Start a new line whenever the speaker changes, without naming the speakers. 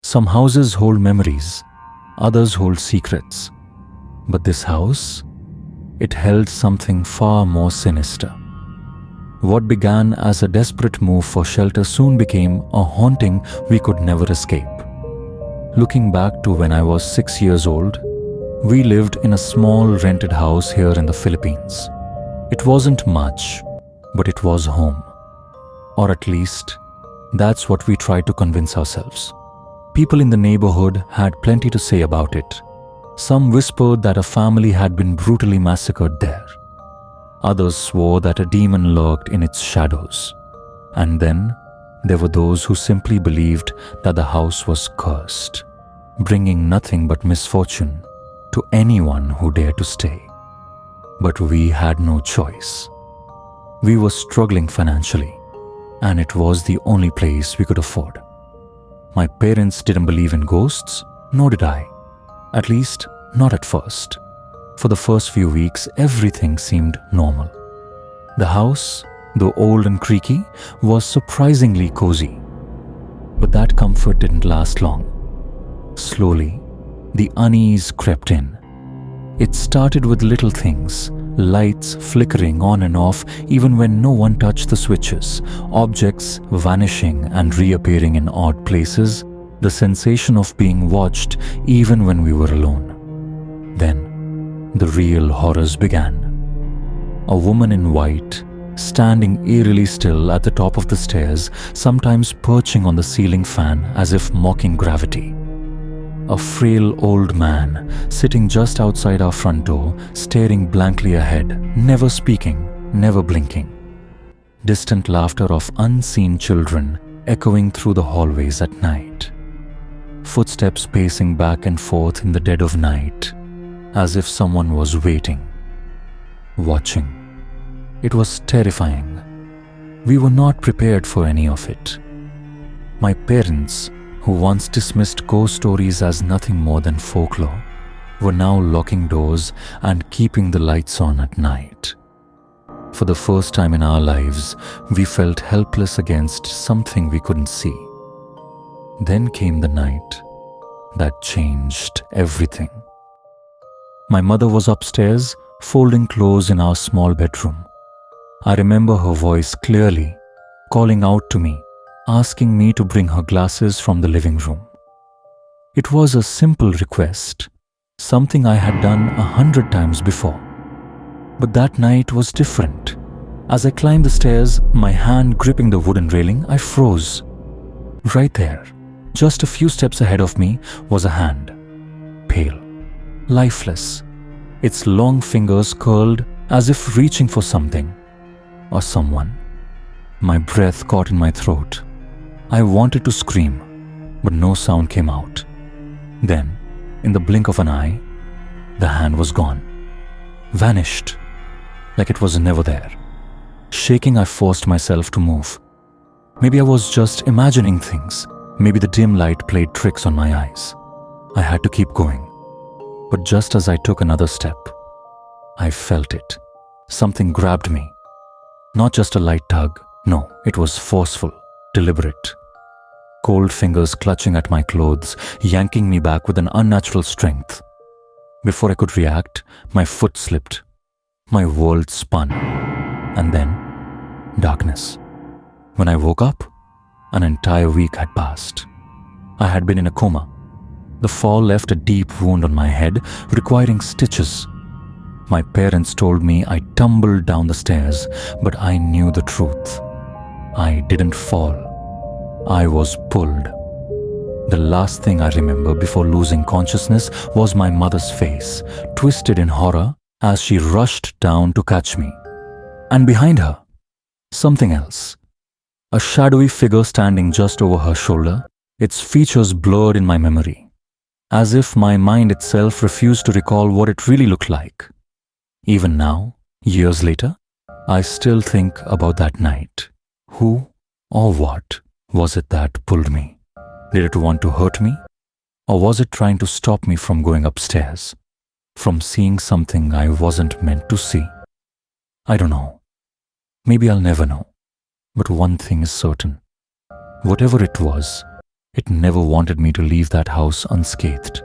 Some houses hold memories, others hold secrets. But this house, it held something far more sinister. What began as a desperate move for shelter soon became a haunting we could never escape. Looking back to when I was 6 years old, we lived in a small rented house here in the Philippines. It wasn't much, but it was home. Or at least, that's what we tried to convince ourselves. People in the neighborhood had plenty to say about it. Some whispered that a family had been brutally massacred there. Others swore that a demon lurked in its shadows. And then there were those who simply believed that the house was cursed, bringing nothing but misfortune to anyone who dared to stay. But we had no choice. We were struggling financially, and it was the only place we could afford. My parents didn't believe in ghosts, nor did I. At least, not at first. For the first few weeks, everything seemed normal. The house, though old and creaky, was surprisingly cozy. But that comfort didn't last long. Slowly, the unease crept in. It started with little things, lights flickering on and off even when no one touched the switches, objects vanishing and reappearing in odd places, the sensation of being watched even when we were alone. Then, the real horrors began. A woman in white, standing eerily still at the top of the stairs, sometimes perching on the ceiling fan as if mocking gravity. A frail old man sitting just outside our front door, staring blankly ahead, never speaking, never blinking. Distant laughter of unseen children echoing through the hallways at night. Footsteps pacing back and forth in the dead of night, as if someone was waiting, watching. It was terrifying. We were not prepared for any of it. My parents, who once dismissed ghost stories as nothing more than folklore, were now locking doors and keeping the lights on at night. For the first time in our lives, we felt helpless against something we couldn't see. Then came the night that changed everything. My mother was upstairs, folding clothes in our small bedroom. I remember her voice clearly, calling out to me, asking me to bring her glasses from the living room. It was a simple request, something I had done 100 times before. But that night was different. As I climbed the stairs, my hand gripping the wooden railing, I froze. Right there, just a few steps ahead of me, was a hand. Pale, lifeless, its long fingers curled as if reaching for something or someone. My breath caught in my throat. I wanted to scream, but no sound came out. Then, in the blink of an eye, the hand was gone. Vanished, like it was never there. Shaking, I forced myself to move. Maybe I was just imagining things. Maybe the dim light played tricks on my eyes. I had to keep going. But just as I took another step, I felt it. Something grabbed me. Not just a light tug. No, it was forceful, deliberate. Cold fingers clutching at my clothes, yanking me back with an unnatural strength. Before I could react, my foot slipped. My world spun. And then, darkness. When I woke up, an entire week had passed. I had been in a coma. The fall left a deep wound on my head, requiring stitches. My parents told me I tumbled down the stairs, but I knew the truth. I didn't fall. I was pulled. The last thing I remember before losing consciousness was my mother's face, twisted in horror as she rushed down to catch me. And behind her, something else. A shadowy figure standing just over her shoulder, its features blurred in my memory, as if my mind itself refused to recall what it really looked like. Even now, years later, I still think about that night. Who or what was it that pulled me? Did it want to hurt me? Or was it trying to stop me from going upstairs, from seeing something I wasn't meant to see? I don't know. Maybe I'll never know. But one thing is certain. Whatever it was, it never wanted me to leave that house unscathed.